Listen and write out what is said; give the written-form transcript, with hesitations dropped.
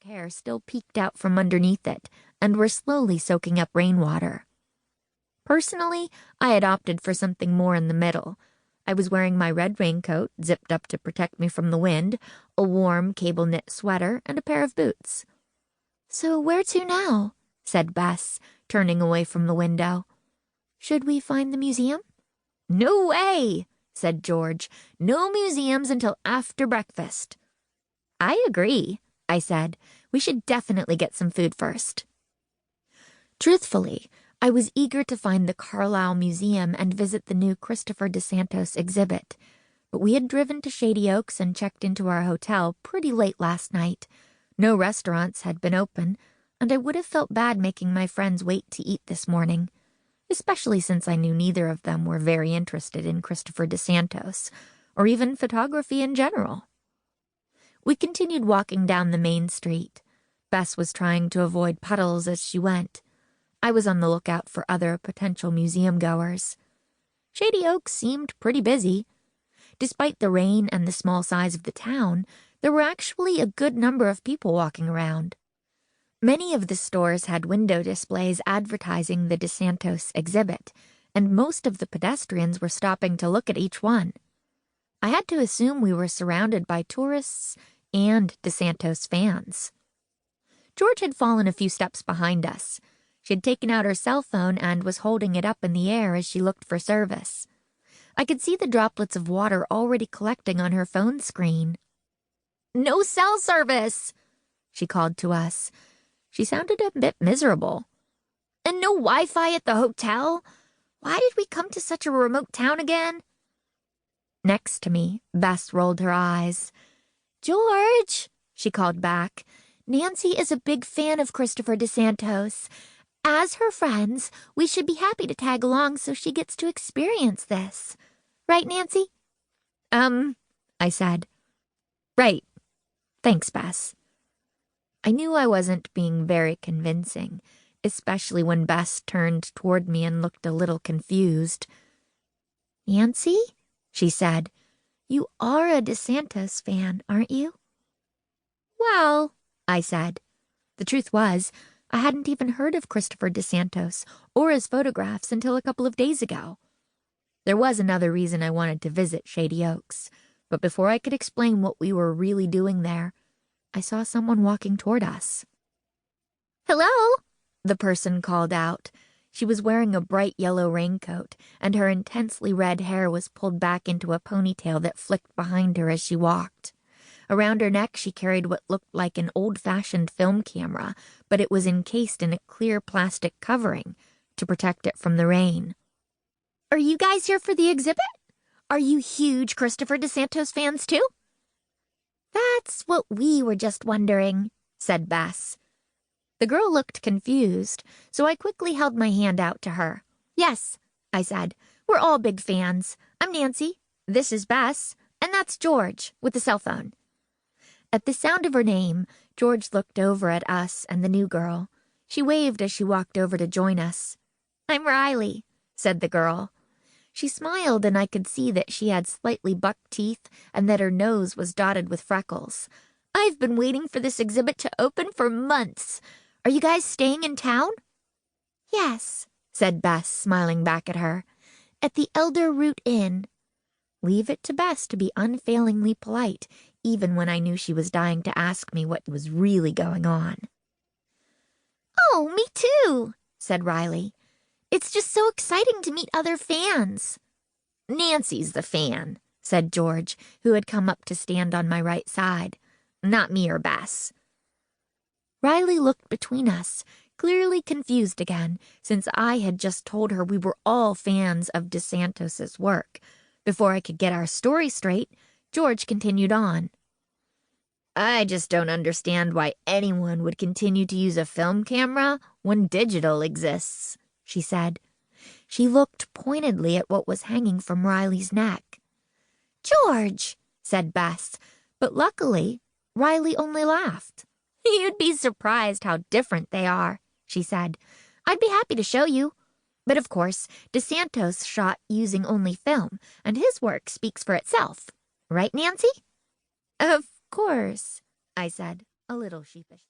hair still peeked out from underneath it and were slowly soaking up rainwater. Personally, I had opted for something more in the middle. I was wearing my red raincoat, zipped up to protect me from the wind, a warm cable-knit sweater, and a pair of boots. "So where to now?" said Bess, turning away from the window. "Should we find the museum?" "No way," said George. "No museums until after breakfast." "I agree," I said. "We should definitely get some food first." Truthfully, I was eager to find the Carlisle Museum and visit the new Christopher DeSantos exhibit, but we had driven to Shady Oaks and checked into our hotel pretty late last night. No restaurants had been open, and I would have felt bad making my friends wait to eat this morning, especially since I knew neither of them were very interested in Christopher DeSantos, or even photography in general. We continued walking down the main street. Bess was trying to avoid puddles as she went. I was on the lookout for other potential museum goers. Shady Oaks seemed pretty busy. Despite the rain and the small size of the town, there were actually a good number of people walking around. Many of the stores had window displays advertising the DeSantos exhibit, and most of the pedestrians were stopping to look at each one. I had to assume we were surrounded by tourists and DeSantos fans. George had fallen a few steps behind us. She had taken out her cell phone and was holding it up in the air as she looked for service. I could see the droplets of water already collecting on her phone screen. "No cell service," she called to us. She sounded a bit miserable. "And no Wi-Fi at the hotel? Why did we come to such a remote town again?" Next to me, Bess rolled her eyes. "George," she called back, "Nancy is a big fan of Christopher DeSantos. As her friends, we should be happy to tag along so she gets to experience this. Right, Nancy?" I said. "Right. Thanks, Bess." I knew I wasn't being very convincing, especially when Bess turned toward me and looked a little confused. "Nancy," she said, "you are a DeSantos fan, aren't you?" "Well," I said. The truth was, I hadn't even heard of Christopher DeSantos or his photographs until a couple of days ago. There was another reason I wanted to visit Shady Oaks, but before I could explain what we were really doing there, I saw someone walking toward us. "Hello," the person called out. She was wearing a bright yellow raincoat, and her intensely red hair was pulled back into a ponytail that flicked behind her as she walked. Around her neck, she carried what looked like an old-fashioned film camera, but it was encased in a clear plastic covering to protect it from the rain. "Are you guys here for the exhibit? Are you huge Christopher DeSantos fans, too?" "That's what we were just wondering," said Bess. The girl looked confused, so I quickly held my hand out to her. "Yes," I said, "we're all big fans. I'm Nancy, this is Bess, and that's George with the cell phone." At the sound of her name, George looked over at us and the new girl. She waved as she walked over to join us. "I'm Riley," said the girl. She smiled, and I could see that she had slightly bucked teeth and that her nose was dotted with freckles. "I've been waiting for this exhibit to open for months. Are you guys staying in town?" "Yes," said Bess, smiling back at her. "At the Elder Root Inn." Leave it to Bess to be unfailingly polite, even when I knew she was dying to ask me what was really going on. "Oh, me too," said Riley. "It's just so exciting to meet other fans." "Nancy's the fan," said George, who had come up to stand on my right side. "Not me or Bess." Riley looked between us, clearly confused again, since I had just told her we were all fans of DeSantos's work. Before I could get our story straight, George continued on. "I just don't understand why anyone would continue to use a film camera when digital exists," she said. She looked pointedly at what was hanging from Riley's neck. "George," said Bess, but luckily, Riley only laughed. "You'd be surprised how different they are," she said. "I'd be happy to show you. But of course, DeSantos shot using only film, and his work speaks for itself. Right, Nancy?" "Of course," I said, a little sheepish.